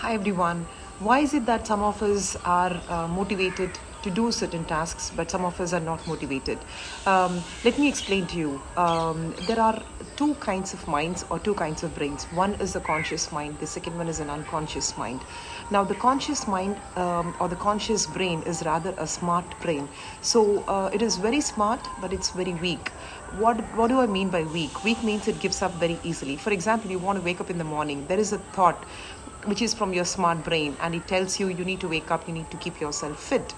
Hi everyone. Why is it that some of us are motivated to do certain tasks, but some of us are not motivated? Let me explain to you. There are two kinds of minds or two kinds of brains. One is the conscious mind, the second one is an unconscious mind. Now, the conscious mind or the conscious brain is rather a smart brain. So it is very smart, but it's very weak. What do I mean by weak? Weak means it gives up very easily. For example, you want to wake up in the morning. There is a thought which is from your smart brain, and it tells you need to wake up, you need to keep yourself fit.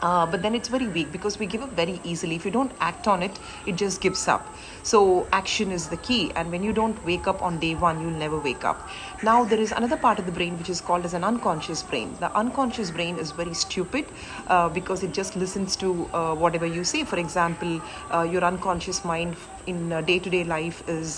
But then it's very weak because we give up very easily. If you don't act on it, it just gives up. So action is the key, and when you don't wake up on day one, you'll never wake up. Now there is another part of the brain which is called as an unconscious brain. The unconscious brain is very stupid because it just listens to whatever you say. For example, your unconscious mind in day-to-day life is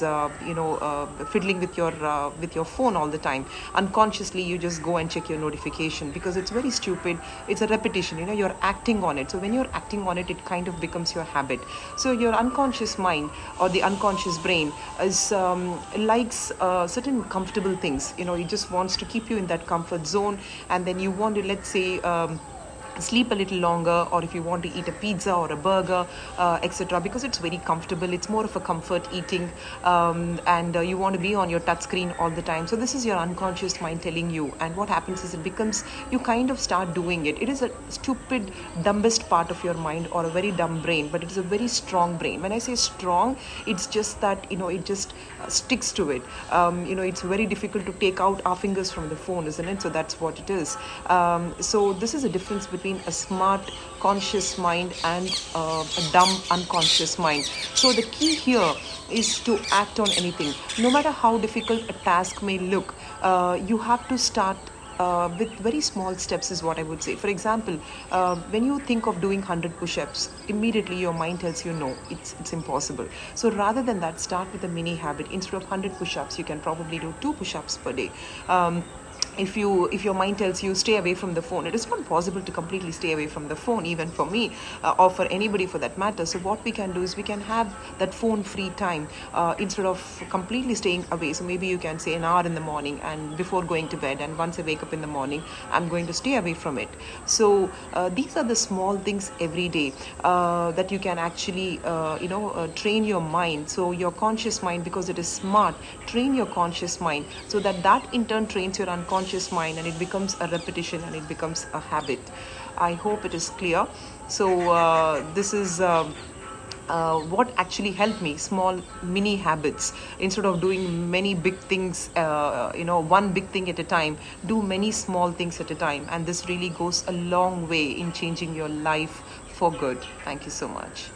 fiddling with your phone all the time. Unconsciously you just go and check your notification because it's very stupid. It's a repetition, you're acting on it. So when you're acting on it, it kind of becomes your habit. So your unconscious mind or the unconscious brain is likes certain comfortable things. It just wants to keep you in that comfort zone, and then you want to, let's say, sleep a little longer, or if you want to eat a pizza or a burger, etc., because it's very comfortable. It's more of a comfort eating, and you want to be on your touch screen all the time. So this is your unconscious mind telling you, and what happens is you kind of start doing it. It is a stupid, dumbest part of your mind, or a very dumb brain, but it is a very strong brain. When I say strong, it's just that it just sticks to it. It's very difficult to take out our fingers from the phone, isn't it? So that's what it is. So this is a difference between a smart conscious mind and a dumb unconscious mind. So the key here is to act on anything. No matter how difficult a task may look, you have to start with very small steps, is what I would say. For example, when you think of doing 100 push-ups, immediately your mind tells you no, it's impossible. So rather than that, start with a mini habit. Instead of 100 push-ups, you can probably do 2 push-ups per day. If your mind tells you stay away from the phone, it is not possible to completely stay away from the phone, even for me, or for anybody for that matter. So what we can do is we can have that phone free time instead of completely staying away. So maybe you can say an hour in the morning and before going to bed, and once I wake up in the morning, I'm going to stay away from it. So these are the small things every day that you can actually train your mind. So your conscious mind, because it is smart, train your conscious mind so that in turn trains your unconscious mind, and it becomes a repetition and it becomes a habit. I hope it is clear. So this is what actually helped me, small mini habits. Instead of doing many big things, one big thing at a time, do many small things at a time, and this really goes a long way in changing your life for good. Thank you so much.